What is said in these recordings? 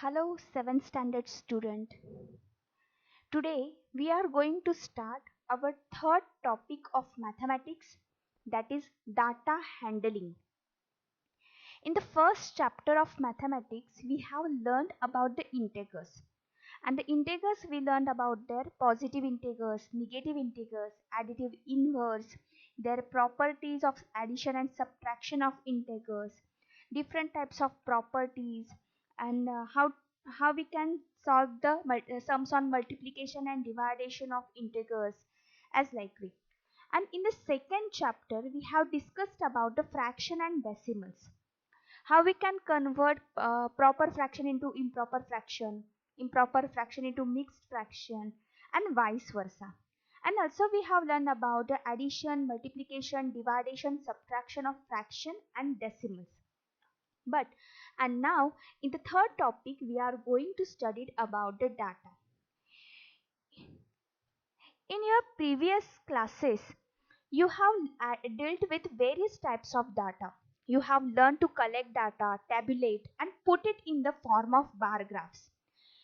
Hello, 7th standard student. Today we are going to start our third topic of mathematics, that is data handling. In the first chapter of mathematics, we have learned about the integers. And the integers we learned about their positive integers, negative integers, additive inverse, their properties of addition and subtraction of integers, different types of properties, and how we can solve the sums on multiplication and division of integers as likely. And in the second chapter, we have discussed about the fraction and decimals, how we can convert proper fraction into improper fraction into mixed fraction, and vice versa. And also we have learned about the addition, multiplication, division, subtraction of fraction and decimals. And now in the third topic we are going to study about the data. In your previous classes you have dealt with various types of data. You have learned to collect data, tabulate, and put it in the form of bar graphs.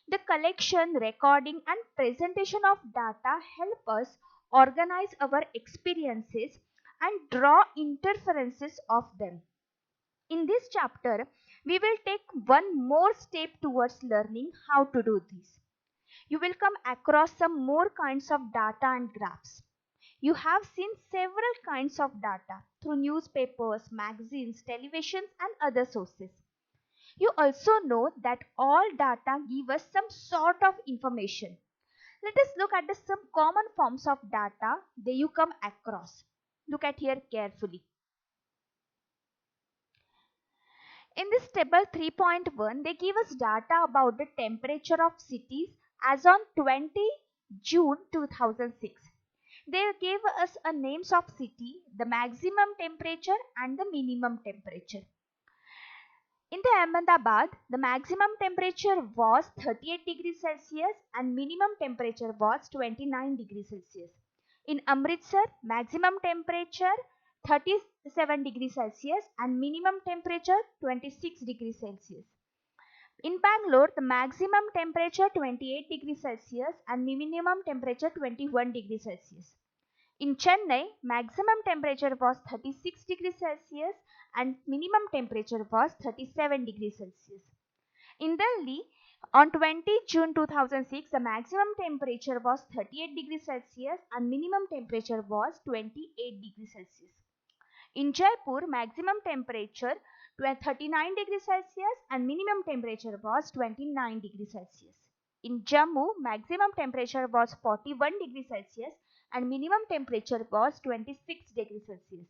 The collection, recording, and presentation of data help us organize our experiences and draw inferences of them. In this chapter, we will take one more step towards learning how to do this. You will come across some more kinds of data and graphs. You have seen several kinds of data through newspapers, magazines, televisions, and other sources. You also know that all data give us some sort of information. Let us look at some common forms of data that you come across. Look at here carefully. In this table 3.1, they give us data about the temperature of cities as on 20 June 2006. They gave us a names of city, the maximum temperature and the minimum temperature. In the Ahmedabad, the maximum temperature was 38 degrees Celsius and minimum temperature was 29 degrees Celsius. In Amritsar, maximum temperature 37 degrees Celsius and minimum temperature 26 degrees Celsius. In Bangalore, the maximum temperature 28 degrees Celsius and minimum temperature 21 degrees Celsius. In Chennai, maximum temperature was 36 degrees Celsius and minimum temperature was 37 degrees Celsius. In Delhi, on 20 June 2006, the maximum temperature was 38 degrees Celsius and minimum temperature was 28 degrees Celsius. In Jaipur, maximum temperature 39 degrees Celsius and minimum temperature was 29 degrees Celsius. In Jammu, maximum temperature was 41 degrees Celsius and minimum temperature was 26 degrees Celsius.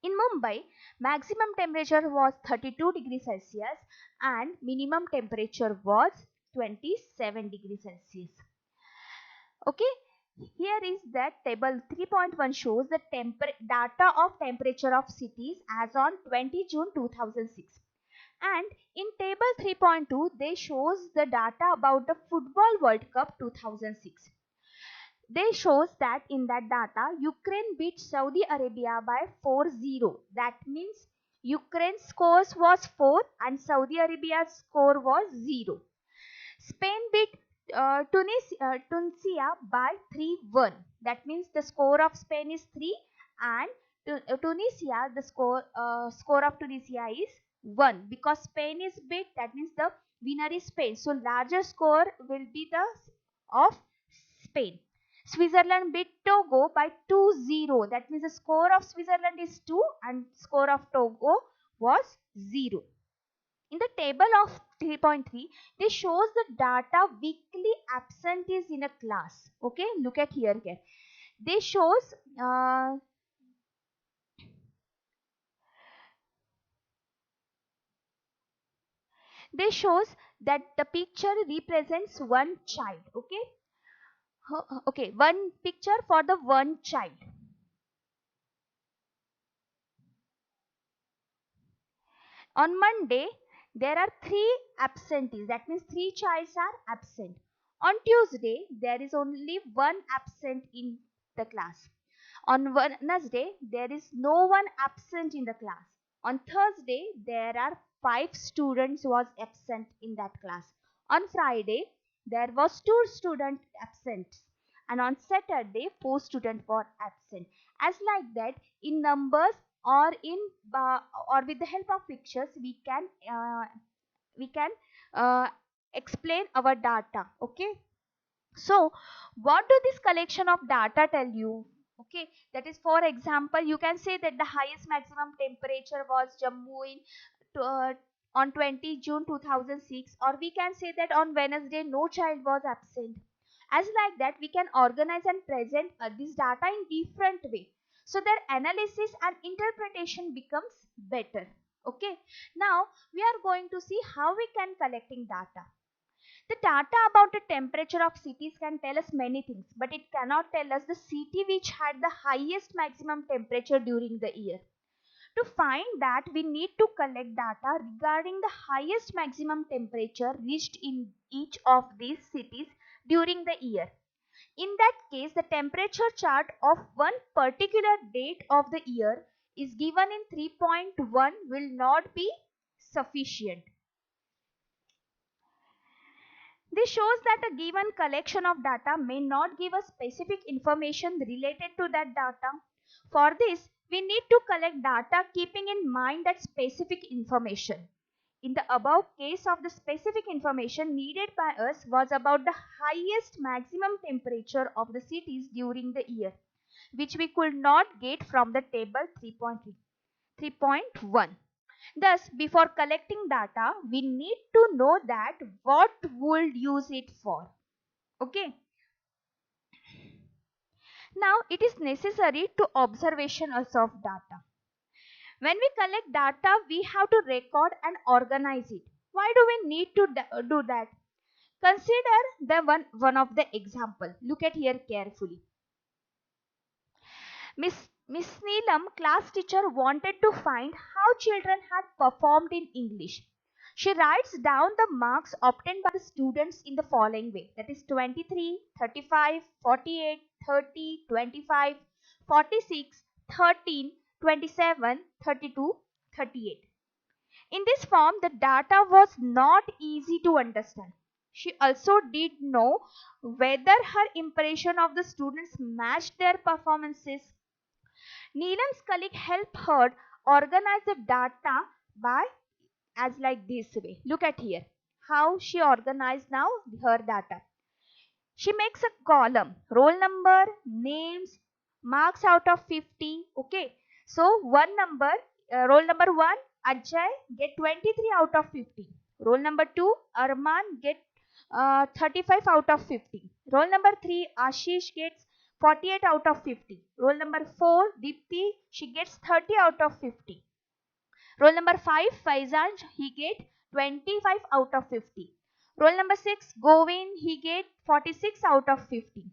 In Mumbai, maximum temperature was 32 degrees Celsius and minimum temperature was 27 degrees Celsius. Okay, here is that table 3.1 shows the data of temperature of cities as on 20 June 2006. And in table 3.2, they shows the data about the Football World Cup 2006. They shows that in that data, Ukraine beat Saudi Arabia by 4-0. That means Ukraine's scores was 4 and Saudi Arabia's score was 0. Spain beat Tunisia by 3-1. That means the score of Spain is 3 and Tunisia, the score of Tunisia is 1. Because Spain is beat, that means the winner is Spain. So larger score will be the of Spain. Switzerland beat Togo by 2-0. That means the score of Switzerland is 2 and score of Togo was 0. In the table of 3.3, this shows the data weekly absentees in a class. Okay, look at here again. This shows that the picture represents one child. Okay, okay, one picture for the one child. On Monday, there are 3 absentees. That means 3 childs are absent. On Tuesday, there is only 1 absent in the class. On Wednesday, there is no one absent in the class. On Thursday, there are 5 students was absent in that class. On Friday, there was 2 students absent. And on Saturday, 4 students were absent. As like that, in numbers or in or with the help of pictures, we can explain our data. Okay. So what do this collection of data tell you? Okay, that is, for example, you can say that the highest maximum temperature was Jammu in uh, on 20 June 2006, or we can say that on Wednesday no child was absent. As like that, we can organize and present this data in different way, so their analysis and interpretation becomes better. Okay, now we are going to see how we can collecting data. The data about the temperature of cities can tell us many things, but it cannot tell us the city which had the highest maximum temperature during the year. To find that, we need to collect data regarding the highest maximum temperature reached in each of these cities during the year. In that case, the temperature chart of one particular date of the year is given in 3.1 will not be sufficient. This shows that a given collection of data may not give us specific information related to that data. For this, we need to collect data keeping in mind that specific information. In the above case of the specific information needed by us was about the highest maximum temperature of the cities during the year, which we could not get from the table 3.1. Thus, before collecting data, we need to know that what we'll use it for. Okay. Now, it is necessary to observation also of data. When we collect data, we have to record and organize it. Why do we need to do that? Consider the one of the example. Look at here carefully. Miss Neelam, class teacher, wanted to find how children had performed in English. She writes down the marks obtained by the students in the following way. That is 23, 35, 48, 30, 25, 46, 13, 27, 32, 38. In this form, the data was not easy to understand. She also did know whether her impression of the students matched their performances. Neelam's colleague helped her organize the data by as like this way. Look at here how she organized now her data. She makes a column, roll number, names, marks out of 50. Okay, so one number, roll number 1, Ajay get 23 out of 50. Roll number 2, Arman get 35 out of 50. Roll number 3, Ashish gets 48 out of 50. Roll number 4, Dipti, she gets 30 out of 50. Roll number 5, Faizan, he get 25 out of 50. Roll number 6, Govin, he get 46 out of 50.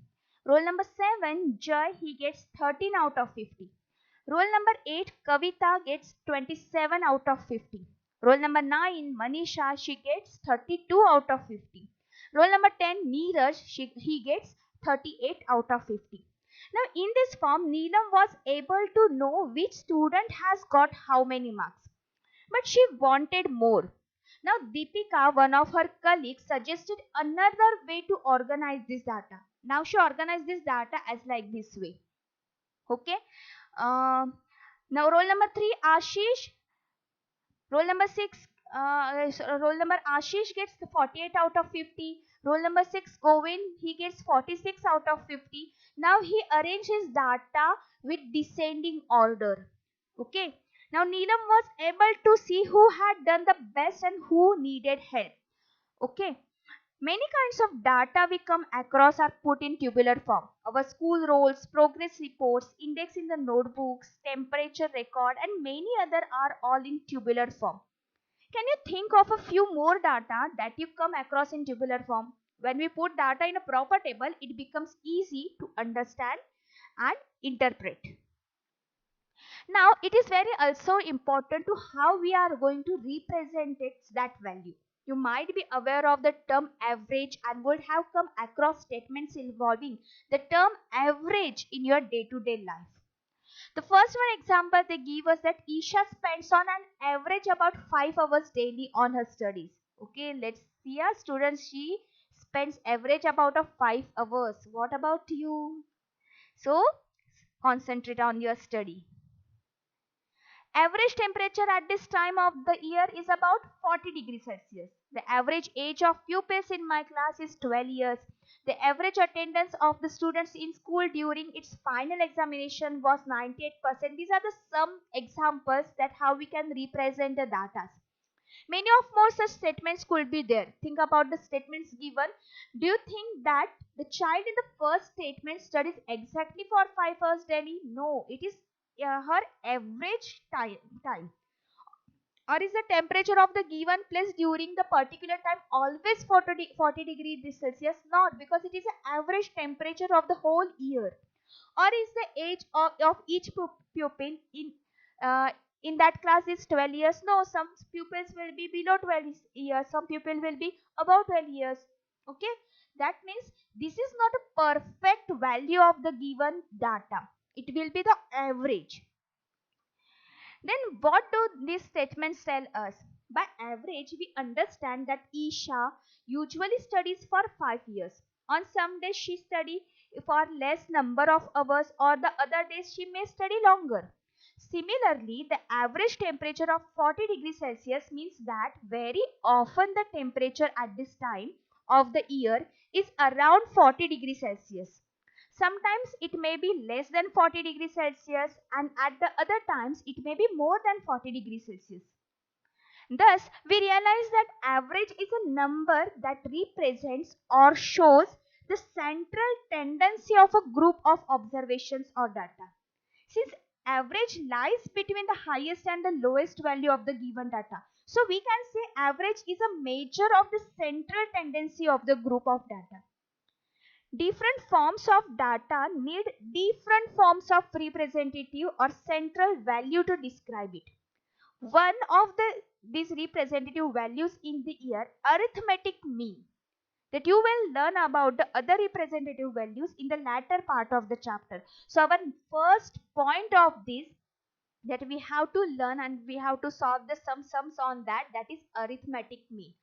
Roll number 7, Jay, he gets 13 out of 50. Roll number 8, Kavita gets 27 out of 50. Roll number 9, Manisha, she gets 32 out of 50. Roll number 10, Neeraj, he gets 38 out of 50. Now in this form, Neelam was able to know which student has got how many marks. But she wanted more. Now Deepika, one of her colleagues, suggested another way to organize this data. Now she organized this data as like this way. Okay. Now roll number 3, Ashish. Roll number 6, roll number Ashish gets 48 out of 50. Roll number 6, Govin, he gets 46 out of 50. Now he arranges data with descending order. Okay. Now Neelam was able to see who had done the best and who needed help. Okay. Many kinds of data we come across are put in tabular form. Our school rolls, progress reports, index in the notebooks, temperature record, and many other are all in tabular form. Can you think of a few more data that you come across in tabular form? When we put data in a proper table, it becomes easy to understand and interpret. Now, it is very also important to how we are going to represent that value. You might be aware of the term average and would have come across statements involving the term average in your day-to-day life. The first one example they give us that Isha spends on an average about 5 hours daily on her studies. Okay, let's see a student. She spends average about of 5 hours. What about you? So concentrate on your study. Average temperature at this time of the year is about 40 degrees Celsius. The average age of pupils in my class is 12 years. The average attendance of the students in school during its final examination was 98%. These are the some examples that how we can represent the data. Many of more such statements could be there. Think about the statements given. Do you think that the child in the first statement studies exactly for 5 hours daily? No, it is her average time. Or is the temperature of the given place during the particular time always 40 degrees Celsius? Not, because it is the average temperature of the whole year. Or is the age of each pupil uh, in that class is 12 years? No, some pupils will be below 12 years, some pupil will be above 12 years. Okay, that means this is not a perfect value of the given data. It will be the average. Then what do these statements tell us? By average, we understand that Isha usually studies for 5 years. On some days she study for less number of hours, or the other days she may study longer. Similarly, the average temperature of 40 degrees Celsius means that very often the temperature at this time of the year is around 40 degrees Celsius. Sometimes it may be less than 40 degrees Celsius, and at the other times it may be more than 40 degrees Celsius. Thus, we realize that average is a number that represents or shows the central tendency of a group of observations or data. Since average lies between the highest and the lowest value of the given data, so we can say average is a measure of the central tendency of the group of data. Different forms of data need different forms of representative or central value to describe it. One of these representative values in the year arithmetic mean, that you will learn about the other representative values in the latter part of the chapter. So our first point of this that we have to learn and we have to solve the sums on that is arithmetic mean.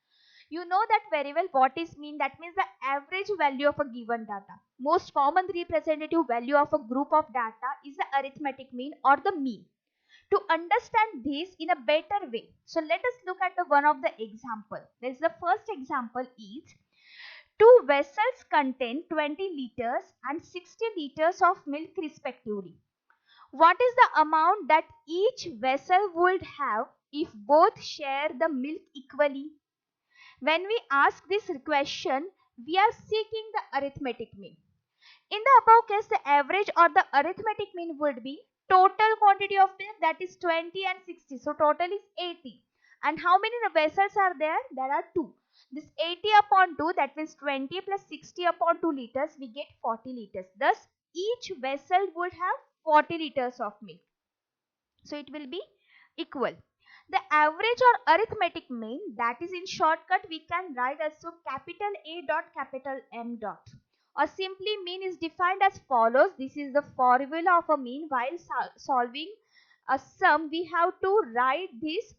You know that very well. What is mean? That means the average value of a given data. Most common representative value of a group of data is the arithmetic mean or the mean. To understand this in a better way, so let us look at the one of the example. This the first example is two vessels contain 20 liters and 60 liters of milk respectively. What is the amount that each vessel would have if both share the milk equally? When we ask this question, we are seeking the arithmetic mean. In the above case, the average or the arithmetic mean would be total quantity of milk, that is 20 and 60. So total is 80. And how many vessels are there? There are 2. This 80 upon 2, that means 20 plus 60 upon 2 liters, we get 40 liters. Thus, each vessel would have 40 liters of milk. So it will be equal. The average or arithmetic mean, that is in shortcut we can write as so capital A dot capital M dot, or simply mean is defined as follows. This is the formula of a mean. While solving a sum, we have to write this.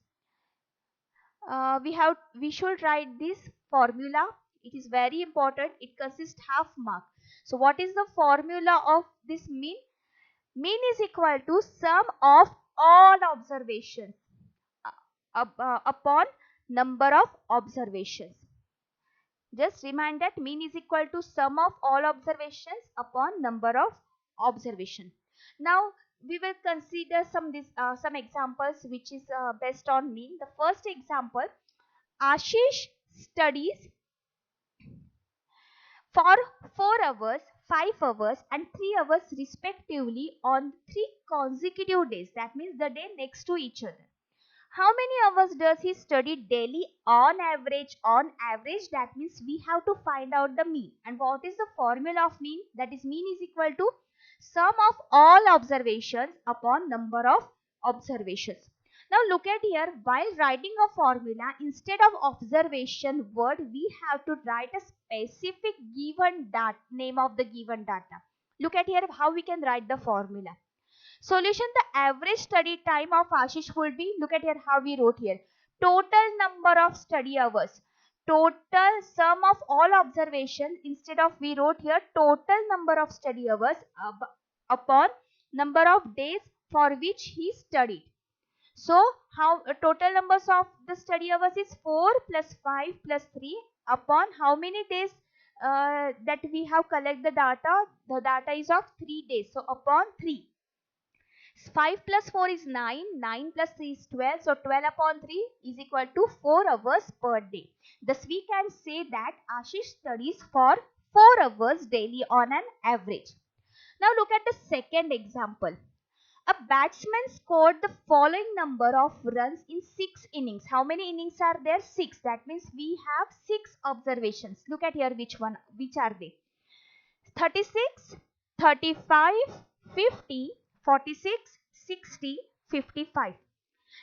We should write this formula. It is very important. It consists half mark. So what is the formula of this mean? Mean is equal to sum of all observations upon number of observations. Just remind that mean is equal to sum of all observations upon number of observation. Now we will consider some examples which is based on mean. The first example, Ashish studies for 4 hours, 5 hours and 3 hours respectively on 3 consecutive days. That means the day next to each other. How many hours does he study daily on average? On average, that means we have to find out the mean. And what is the formula of mean? That is mean is equal to sum of all observations upon number of observations. Now look at here, while writing a formula, instead of observation word, we have to write a specific given name of the given data. Look at here how we can write the formula. Solution: the average study time of Ashish would be, look at here how we wrote here, total number of study hours, total sum of all observations. Instead of we wrote here total number of study hours upon number of days for which he studied. So how total numbers of the study hours is 4 plus 5 plus 3 upon how many days that we have collect the data. The data is of 3 days. So upon 3. 5 plus 4 is 9. 9 plus 3 is 12. So 12 upon 3 is equal to 4 hours per day. Thus we can say that Ashish studies for 4 hours daily on an average. Now look at the second example. A batsman scored the following number of runs in 6 innings. How many innings are there? 6. That means we have 6 observations. Look at here which are they? 36, 35, 50, 46, 60, 55.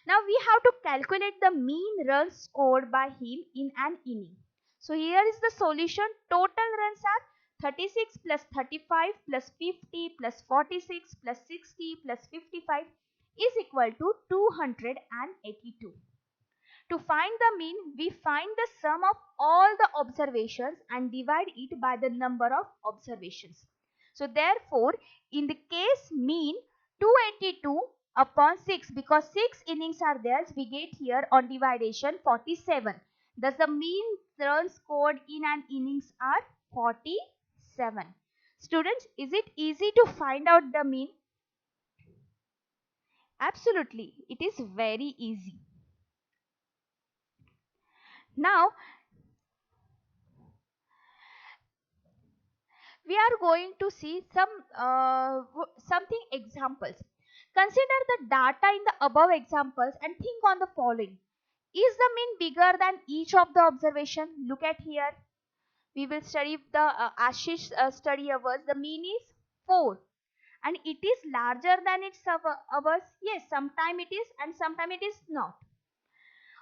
Now we have to calculate the mean runs scored by him in an inning. So here is the solution. Total runs are 36 plus 35 plus 50 plus 46 plus 60 plus 55 is equal to 282. To find the mean, we find the sum of all the observations and divide it by the number of observations. So therefore, in the case mean 282 upon 6, because 6 innings are there, we get here on dividation 47. Thus the mean runs scored in an innings are 47. Students, is it easy to find out the mean? Absolutely, it is very easy. Now we are going to see something examples. Consider the data in the above examples and think on the following. Is the mean bigger than each of the observation? Look at here. We will study the Ashish study hours. The mean is 4 and it is larger than its hours. Yes, sometime it is and sometime it is not.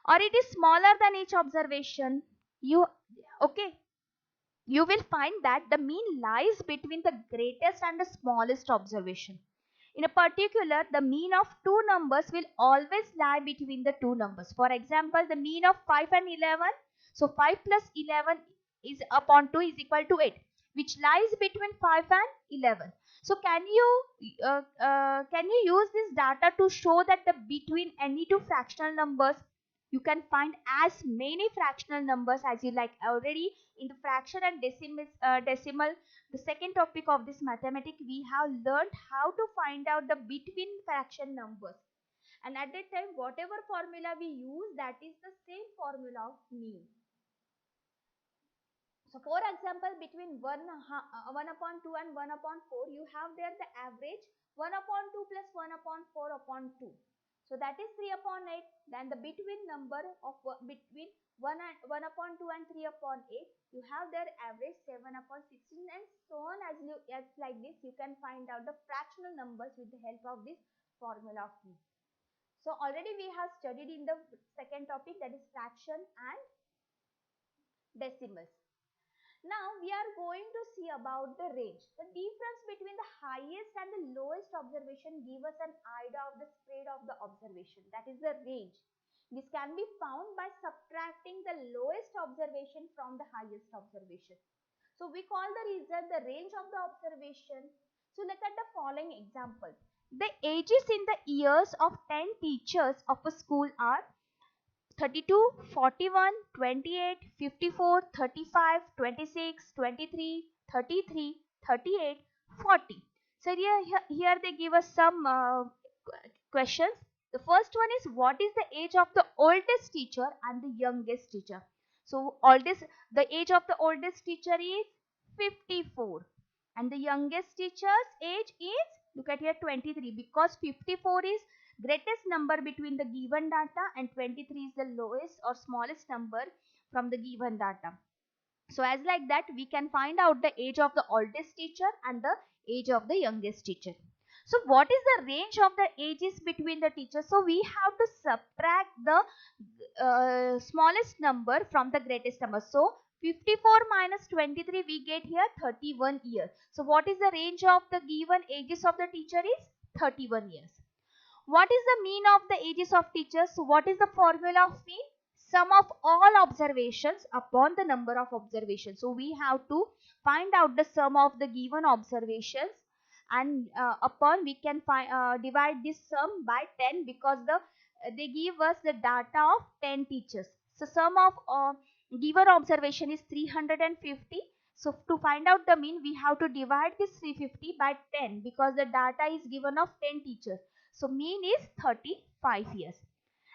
Or it is smaller than each observation. You will find that the mean lies between the greatest and the smallest observation. In a particular, the mean of two numbers will always lie between the two numbers. For example, the mean of 5 and 11. So 5 plus 11 is upon 2 is equal to 8, which lies between 5 and 11. So can you use this data to show that the between any two fractional numbers you can find as many fractional numbers as you like? Already in the fraction and decimal, the second topic of this mathematics, we have learned how to find out the between fraction numbers, and at that time whatever formula we use, that is the same formula of mean. So for example, between 1 upon 2 and 1 upon 4, you have there the average 1 upon 2 plus 1 upon 4 upon 2. So that is 3 upon 8. Then the between number of between 1 upon 2 and 3 upon 8, you have their average 7 upon 16 and so on. As like this, you can find out the fractional numbers with the help of this formula of mean. So already we have studied in the second topic, that is fraction and decimals. Now we are going to see about the range. The difference between the highest and the lowest observation give us an idea of the spread of the observation. That is the range. This can be found by subtracting the lowest observation from the highest observation. So we call the result the range of the observation. So look at the following example. The ages in the years of 10 teachers of a school are 32, 41, 28, 54, 35, 26, 23, 33, 38, 40. So here they give us some questions. The first one is, what is the age of the oldest teacher and the youngest teacher? So the age of the oldest teacher is 54 and the youngest teacher's age is, look at here, 23, because 54 is greatest number between the given data and 23 is the lowest or smallest number from the given data. So as like that, we can find out the age of the oldest teacher and the age of the youngest teacher. So what is the range of the ages between the teachers? So we have to subtract the smallest number from the greatest number. So 54 minus 23, we get here 31 years. So what is the range of the given ages of the teacher is 31 years. What is the mean of the ages of teachers? So what is the formula of mean? Sum of all observations upon the number of observations. So we have to find out the sum of the given observations, and upon we can divide this sum by 10, because they give us the data of 10 teachers. So sum of given observation is 350. So to find out the mean, we have to divide this 350 by 10, because the data is given of 10 teachers. So mean is 35 years.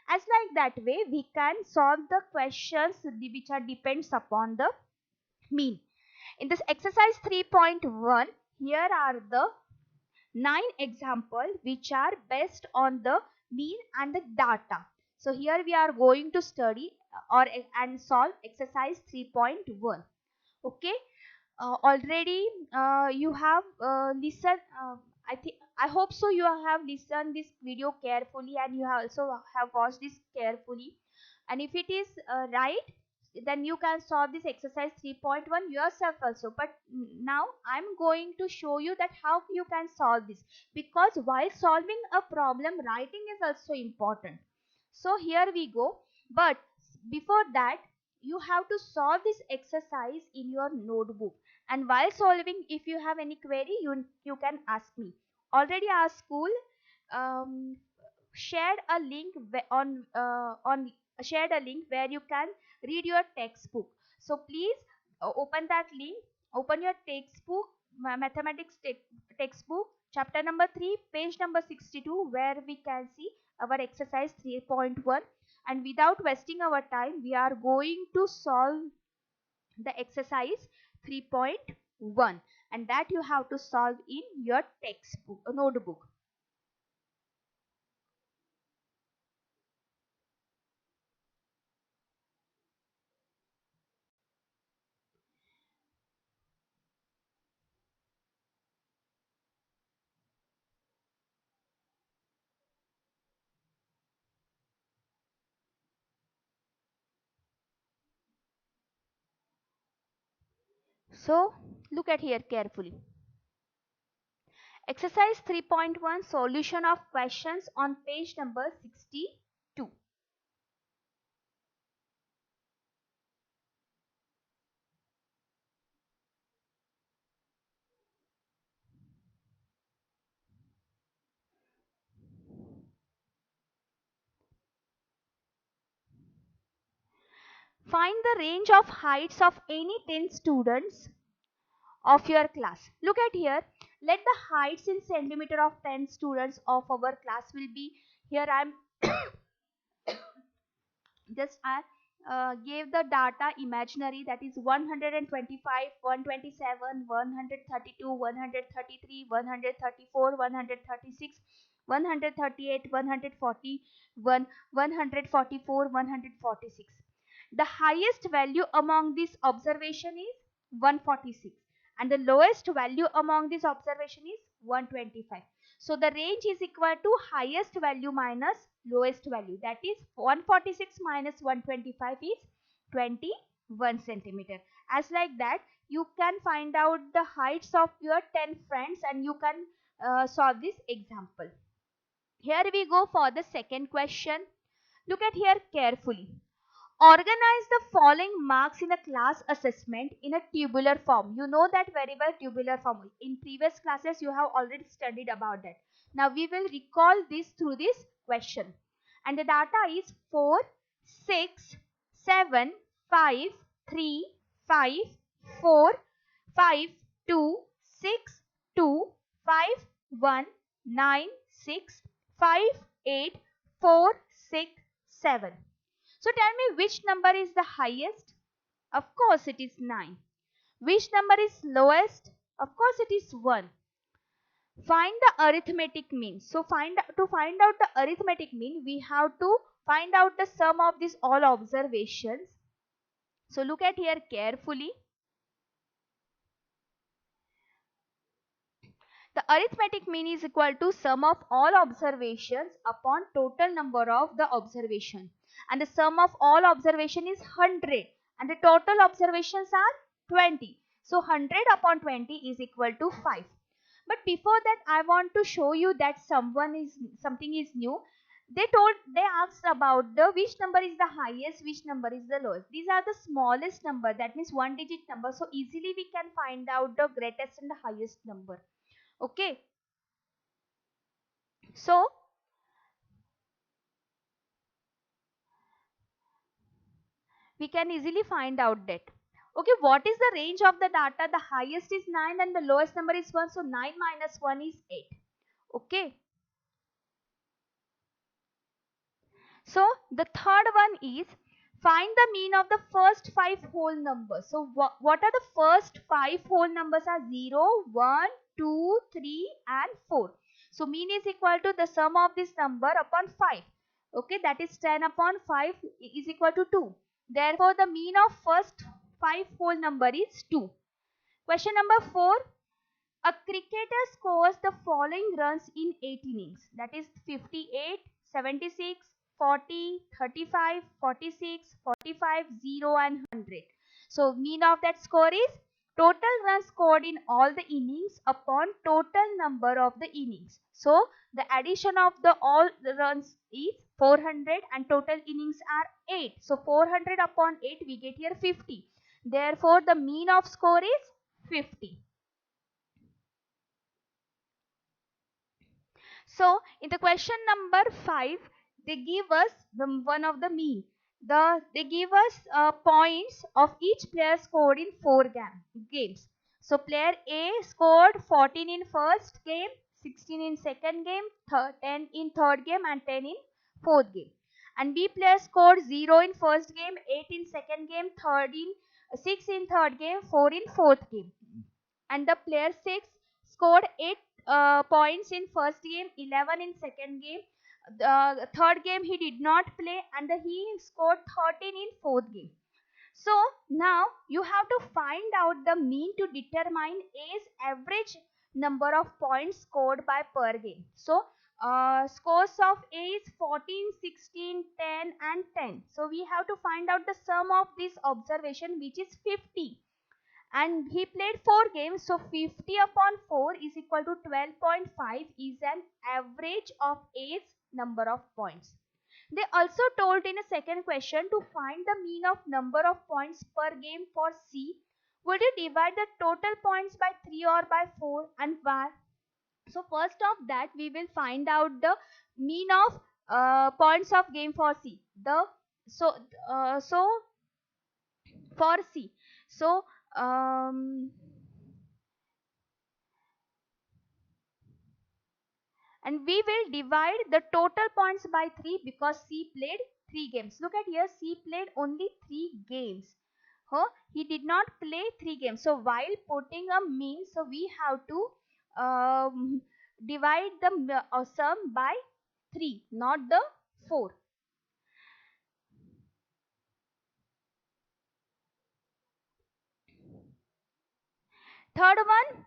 As like that way, we can solve the questions which are depends upon the mean. In this exercise 3.1, here are the 9 examples which are based on the mean and the data. So here we are going to study and solve exercise 3.1. Okay. Already you have listened. I hope so. You have listened this video carefully, and you have also have watched this carefully. And if it is right, then you can solve this exercise 3.1 yourself also. But now I'm going to show you that how you can solve this, because while solving a problem, writing is also important. So here we go. But before that, you have to solve this exercise in your notebook, and while solving, if you have any query, you can ask me. Already our school um, shared a link on shared a link where you can read your textbook. So please open that link, open your textbook, mathematics textbook, chapter number 3, page number 62, where we can see our exercise 3.1. And without wasting our time, we are going to solve the exercise 3.1, and that you have to solve in your textbook notebook. So look at here carefully. Exercise 3.1, solution of questions on page number 62. Find the range of heights of any 10 students of your class. Look at here. Let the heights in centimeter of 10 students of our class will be, here I am just I gave the data imaginary, that is 125, 127, 132, 133, 134, 136, 138, 141, 144, 146. The highest value among this observation is 146, and the lowest value among this observation is 125. So the range is equal to highest value minus lowest value, that is 146 minus 125 is 21 centimeter. As like that, you can find out the heights of your 10 friends, and you can solve this example. Here we go for the second question. Look at here carefully. Organize the following marks in a class assessment in a tabular form. You know that very well, tabular form. In previous classes, you have already studied about that. Now we will recall this through this question. And the data is 4, 6, 7, 5, 3, 5, 4, 5, 2, 6, 2, 5, 1, 9, 6, 5, 8, 4, 6, 7. So tell me, which number is the highest? Of course it is 9. Which number is lowest? Of course it is 1. Find the arithmetic mean. So to find out the arithmetic mean, we have to find out the sum of these all observations. So look at here carefully. The arithmetic mean is equal to sum of all observations upon total number of the observation. And the sum of all observation is 100. And the total observations are 20. So 100 upon 20 is equal to 5. But before that, I want to show you that something is new. They asked about the which number is the highest, which number is the lowest. These are the smallest number, that means one digit number. So easily we can find out the greatest and the highest number. Okay. So we can easily find out that. Okay, what is the range of the data? The highest is 9 and the lowest number is 1. So 9 minus 1 is 8. Okay. So the third one is find the mean of the first 5 whole numbers. So what are the first 5 whole numbers? Are 0, 1, 2, 3 and 4. So mean is equal to the sum of this number upon 5. Okay, that is 10 upon 5 is equal to 2. Therefore, the mean of first 5 whole number is 2. Question number 4. A cricketer scores the following runs in 8 innings. That is 58, 76, 40, 35, 46, 45, 0 and 100. So mean of that score is total runs scored in all the innings upon total number of the innings. So the addition of the all the runs is 400 and total innings are 8. So 400 upon 8 we get here 50. Therefore the mean of score is 50. So in the question number 5, they give us one of the mean. They give us points of each player scored in 4 games. So player A scored 14 in first game, 16 in second game, 10 in third game and 10 in fourth game. And B player scored 0 in first game, 8 in second game, 6 in third game, 4 in fourth game. And the player 6 scored 8 points in first game, 11 in second game. The third game he did not play and he scored 13 in fourth game. So now you have to find out the mean to determine A's average number of points scored by per game. So scores of A is 14, 16, 10 and 10. So we have to find out the sum of this observation, which is 50. And he played 4 games, so 50 upon 4 is equal to 12.5 is an average of A's number of points. They also told in a second question to find the mean of number of points per game for C. Would you divide the total points by 3 or by 4 and why? So first of that we will find out the mean of points of game for C. So for C. So and we will divide the total points by 3 because C played 3 games. Look at here, C played only 3 games. He did not play 3 games. So while putting a mean, so we have to divide the sum by 3, not the 4. Third one,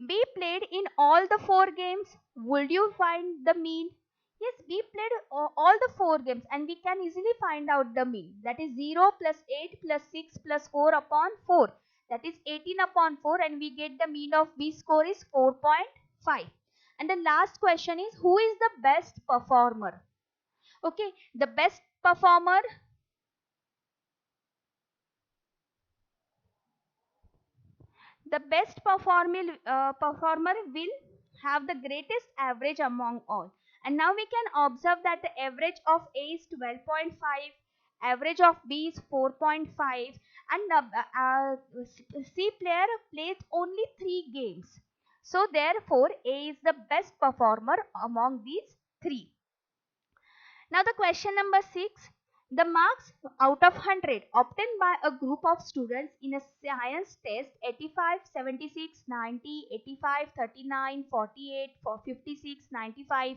B played in all the 4 games. Would you find the mean? Yes, B played all the 4 games and we can easily find out the mean. That is 0 plus 8 plus 6 plus 4 upon 4. That is 18 upon 4 and we get the mean of B score is 4.5. And the last question is, who is the best performer? Okay, the best performer performer will have the greatest average among all. And now we can observe that the average of A is 12.5, average of B is 4.5 and C player plays only 3 games. So therefore A is the best performer among these 3. Now the question number 6. The marks out of 100 obtained by a group of students in a science test 85, 76, 90, 85, 39, 48, 56, 95,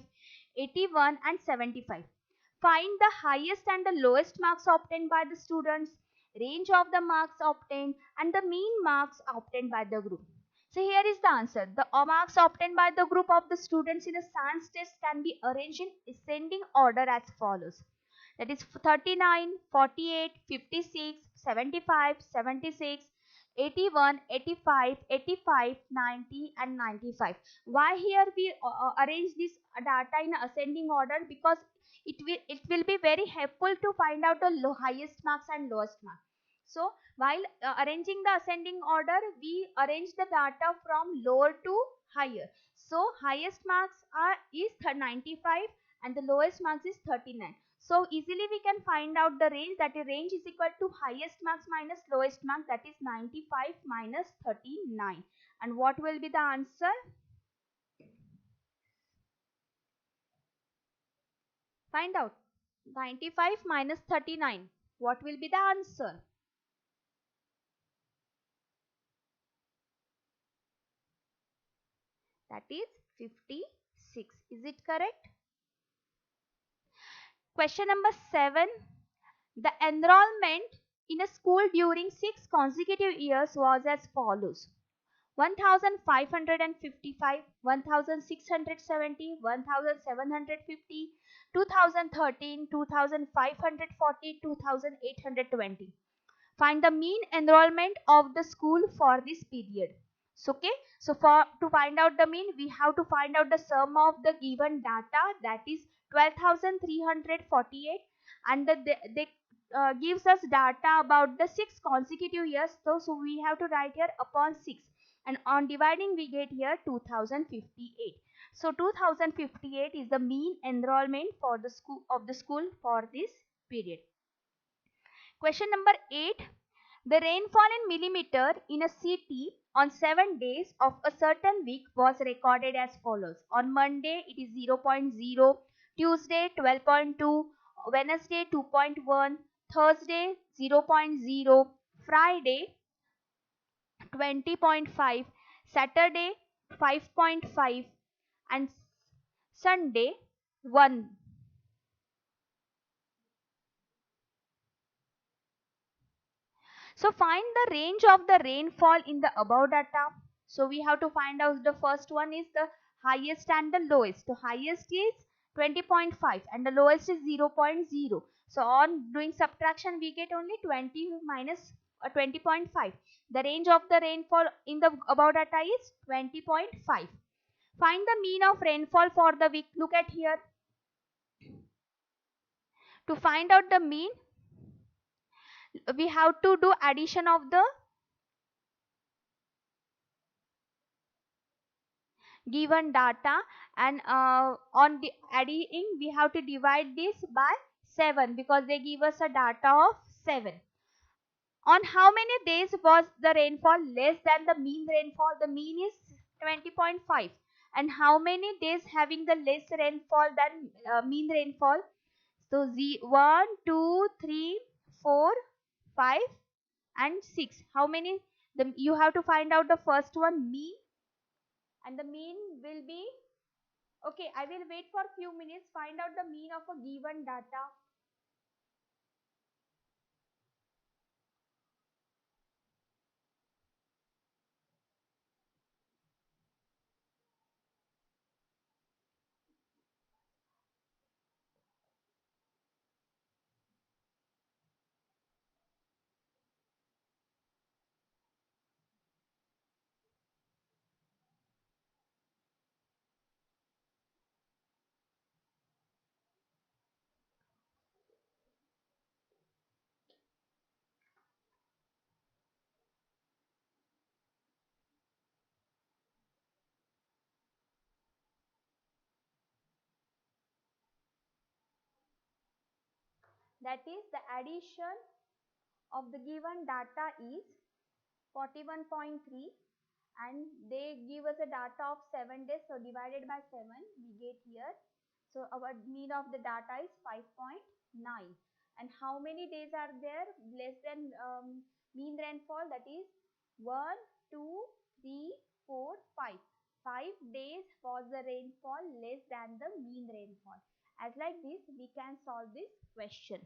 81 and 75. Find the highest and the lowest marks obtained by the students, range of the marks obtained and the mean marks obtained by the group. So here is the answer. The marks obtained by the group of the students in a science test can be arranged in ascending order as follows. That is 39, 48, 56, 75, 76, 81, 85, 85, 90 and 95. Why here we arrange this data in ascending order? Because it will be very helpful to find out the highest marks and lowest marks. So while arranging the ascending order, we arrange the data from lower to higher. So highest marks is 95 and the lowest marks is 39. So easily we can find out the range, that the range is equal to highest marks minus lowest mark, that is 95 minus 39. And what will be the answer? Find out. 95 minus 39. What will be the answer? That is 56. Is it correct? Question number 7. The enrollment in a school during 6 consecutive years was as follows: 1555, 1670, 1750, 2013, 2540, 2820. Find the mean enrollment of the school for this period. So, okay, so to find out the mean, we have to find out the sum of the given data, that is 12,348, and they gives us data about the 6 consecutive years. So we have to write here upon 6, and on dividing we get here 2058. So 2058 is the mean enrollment for the school for this period. Question number 8. The rainfall in millimeter in a city on 7 days of a certain week was recorded as follows. On Monday it is 0.0, Tuesday 12.2, Wednesday 2.1, Thursday 0.0, Friday 20.5, Saturday 5.5 and Sunday 1. So find the range of the rainfall in the above data. So we have to find out, the first one is the highest and the lowest. So highest is 20.5 and the lowest is 0.0. So on doing subtraction we get only 20 minus 20.5. The range of the rainfall in the above data is 20.5. Find the mean of rainfall for the week. Look at here. To find out the mean, we have to do addition of the given data, and on the adding we have to divide this by 7 because they give us a data of 7. On how many days was the rainfall less than the mean rainfall? The mean is 20.5. And how many days having the less rainfall than mean rainfall? So 1, 2, 3, 4, 5 and 6. How many? You have to find out the first one, mean, and the mean will be, okay, I will wait for few minutes. Find out the mean of a given data. That is, the addition of the given data is 41.3, and they give us a data of 7 days. So divided by 7 we get here. So our mean of the data is 5.9. And how many days are there less than mean rainfall? That is 1, 2, 3, 4, 5. 5 days was the rainfall less than the mean rainfall. As like this we can solve this question.